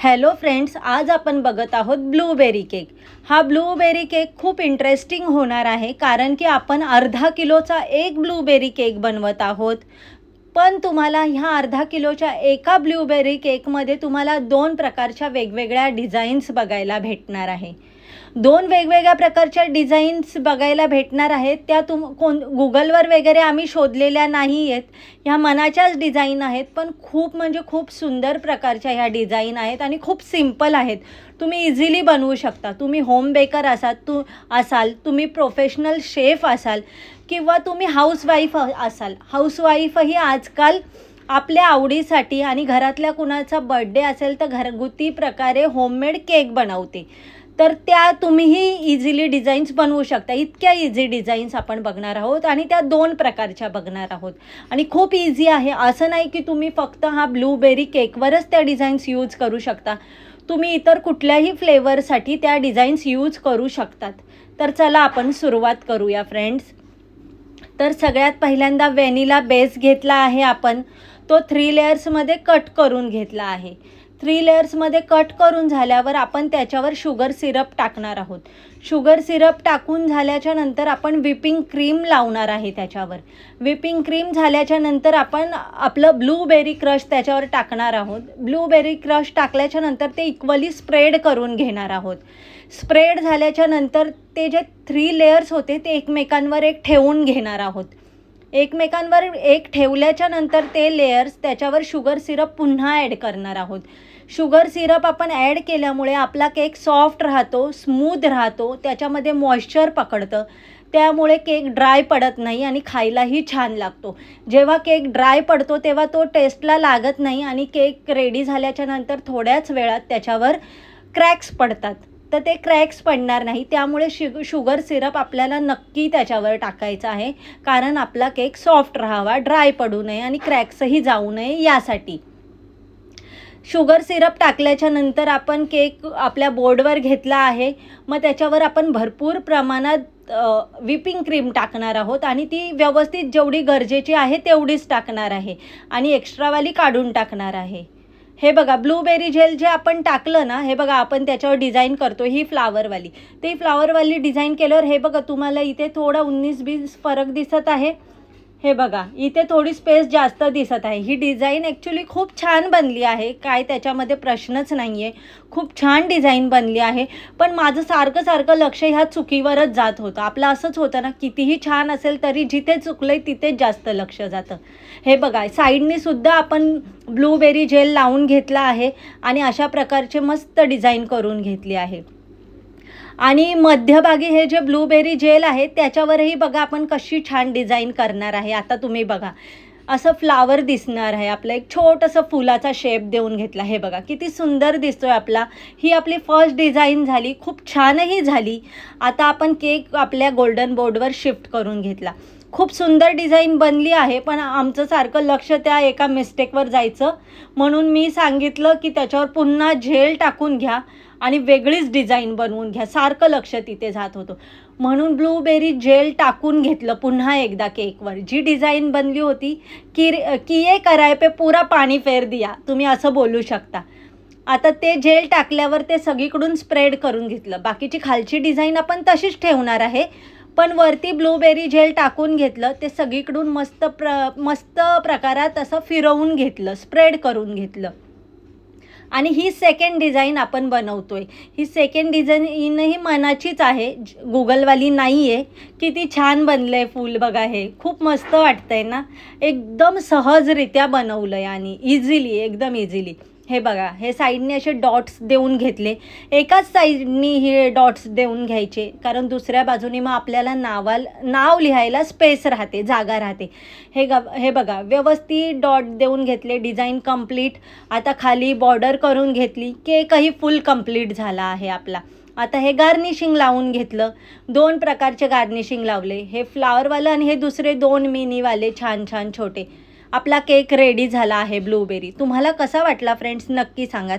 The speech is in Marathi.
हॅलो फ्रेंड्स, आज आपण बघत आहोत ब्लूबेरी केक. हा ब्लूबेरी केक खूप इंटरेस्टिंग होणार आहे, कारण की आपण अर्धा किलोचा एक ब्लूबेरी केक बनवत आहोत. पण तुम्हाला ह्या अर्धा किलोच्या एका ब्लूबेरी केकमध्ये तुम्हाला 2 प्रकारच्या वेगवेगळ्या डिझाईन्स बघायला भेटणार आहे. 2 वेगवेगळ्या प्रकारच्या डिझाईन्स बघायला भेटणार आहेत. त्या गुगलवर वगैरे आम्ही शोधलेल्या नाही आहेत. ह्या मनाच्याच डिझाईन आहेत, पण खूप म्हणजे खूप सुंदर प्रकारच्या ह्या डिझाईन आहेत आणि खूप सिंपल आहेत. तुम्ही इझिली बनवू शकता. तुम्ही होम बेकर असाल, तुम्ही प्रोफेशनल शेफ असाल किंवा तुम्ही हाऊसवाईफ असाल. हाऊसवाईफही आजकाल आपल्या आवडीसाठी आणि घरातल्या कुणाचा बर्थडे असेल तर घरगुती प्रकारे होममेड केक बनवते. तर त्या तुम्हीही इझिली डिझाईन्स बनवू शकता. इतक्या इझी डिझाईन्स आपण बघणार आहोत आणि त्या 2 प्रकारच्या बघणार आहोत आणि खूप इझी आहे. असं नाही की तुम्ही फक्त हा ब्लूबेरी केकवरच त्या डिझाईन्स यूज करू शकता. तुम्ही इतर कुठल्याही फ्लेवरसाठी त्या डिझाईन्स यूज करू शकतात. तर चला आपण सुरुवात करूया फ्रेंड्स. तर सगळ्यात पहिल्यांदा व्हॅनिला बेस घेतला आहे आपण. तो 3 लेयर्समध्ये कट करून घेतला आहे. 3 लेयर्समध्ये कट करून झाल्यावर आपण त्याच्यावर शुगर सिरप टाकणार आहोत. शुगर सिरप टाकून झाल्याच्या नंतर आपण व्हिपिंग क्रीम लावणार आहे त्याच्यावर. व्हिपिंग क्रीम झाल्याच्या नंतर आपण आपलं ब्लूबेरी क्रश त्याच्यावर टाकणार आहोत. ब्लूबेरी क्रश टाकल्याच्या नंतर ते इक्वली स्प्रेड करून घेणार आहोत. स्प्रेड झाल्याच्या नंतर ते जे 3 लेयर्स होते ते एकमेकांवर एक ठेवून घेणार आहोत. एकमेकांवर एक ठेवल्याच्या नंतर ते लेयर्स त्याच्यावर शुगर सिरप पुन्हा ॲड करणार आहोत. शुगर सिरप आपण ॲड केल्यामुळे आपला केक सॉफ्ट राहतो, स्मूथ राहतो, त्याच्यामध्ये मॉइश्चर पकडतं. त्यामुळे केक ड्राय पडत नाही आणि खायलाही छान लागतो. जेव्हा केक ड्राय पडतो तेव्हा तो टेस्टला लागत नाही आणि केक रेडी झाल्याच्या नंतर थोड्याच वेळात त्याच्यावर क्रॅक्स पडतात. तर ते क्रॅक्स पडणार नाही. त्यामुळे शुगर सिरप आपल्याला नक्की त्याच्यावर टाकायचं आहे, कारण आपला केक सॉफ्ट राहावा, ड्राय पडू नये आणि क्रॅक्सही जाऊ नये यासाठी. शुगर सिरप टाकल्याच्या नंतर आपण केक आपल्या बोर्डवर घेतला आहे. मग त्याच्यावर आपण भरपूर प्रमाणात व्हिपिंग क्रीम टाकणार आहोत आणि ती व्यवस्थित जेवढी गरजेची आहे तेवढीच टाकणार आहे आणि एक्स्ट्रावाली काढून टाकणार आहे. हे बघा, ब्लूबेरी जेल जे आपण टाकलं ना, हे बघा आपण त्याच्यावर डिझाईन करतो. ही फ्लावरवाली, ती फ्लावरवाली डिझाईन केल्यावर हे बघा तुम्हाला इथे थोडा 19-20 फरक दिसत आहे. हे बघा इथे थोडी स्पेस जास्त दिसत आहे. ही डिझाईन ॲक्च्युली खूप छान बनली आहे, काय त्याच्यामध्ये प्रश्नच नाही आहे. खूप छान डिझाईन बनली आहे. पण माझं सारखं लक्ष ह्या चुकीवरच जात होतं. आपलं असंच होतं ना, कितीही छान असेल तरी जिथे चुकलं आहे तिथेच जास्त लक्ष जातं. हे बघा साईडनी सुद्धा आपण ब्लूबेरी जेल लावून घेतला आहे आणि अशा प्रकारचे मस्त डिझाईन करून घेतली आहे. आणि मध्यभागी हे जे ब्लूबेरी जेल आहे त्याच्यावरही बघा आपण कशी छान डिझाईन करणार आहे. आता तुम्ही बघा, असं फ्लावर दिसणार आहे. आपलं एक छोटंसं फुलाचा शेप देऊन घेतला. हे बघा किती सुंदर दिसतोय आपला. ही आपली फर्स्ट डिझाईन झाली, खूप छानही झाली. आता आपण केक आपल्या गोल्डन बोर्डवर शिफ्ट करून घेतला. खूप सुंदर डिझाईन बनली आहे, पण आमचं सारखं लक्ष त्या एका मिस्टेकवर जायचं, म्हणून मी सांगितलं की त्याच्यावर पुन्हा जेल टाकून घ्या आणि वेगळीच डिझाईन बनवून घ्या. सारखं लक्ष तिथे जात होतं, म्हणून ब्लूबेरी जेल टाकून घेतलं पुन्हा एकदा केकवर. जी डिझाईन बनली होती किये कराय पे पुरा पाणी फेर दिया, तुम्ही असं बोलू शकता. आता ते जेल टाकल्यावर ते सगळीकडून स्प्रेड करून घेतलं. बाकीची खालची डिझाईन आपण तशीच ठेवणार आहे, पण वरती ब्लूबेरी जेल टाकून घेतलं. ते सगळीकडून मस्त प्रकारात असं फिरवून घेतलं, स्प्रेड करून घेतलं. आणि ही सेकंड डिझाईन आपण बनवतोय. ही सेकंड डिझाईनही मनाचीच आहे, गुगलवाली नाही आहे. किती छान बनलं आहे फूल बघा. हे खूप मस्त वाटतं आहे ना. एकदम सहजरित्या बनवलं आहे आणि इझिली, एकदम इझिली. हे बघा, हे साईडने असे डॉट्स देऊन घेतले. एकाच साईडनी हे डॉट्स देऊन घ्यायचे, कारण दुसऱ्या बाजूने मग आपल्याला नाव लिहायला स्पेस राहते, जागा राहते. हे बघा व्यवस्थित डॉट देऊन घेतले. Design complete. आता खाली बॉर्डर करून घेतली. केकही फुल कंप्लीट झाला आहे आपला. आता हे गार्निशिंग लावून घेतलं. 2 प्रकारचे गार्निशिंग लावले, हे फ्लावरवालं आणि हे दुसरे 2 मिनीवाले छान छान छोटे. आपला केक रेडी झाला आहे ब्लूबेरी. तुम्हाला कसा वाटला फ्रेंड्स नक्की सांगा.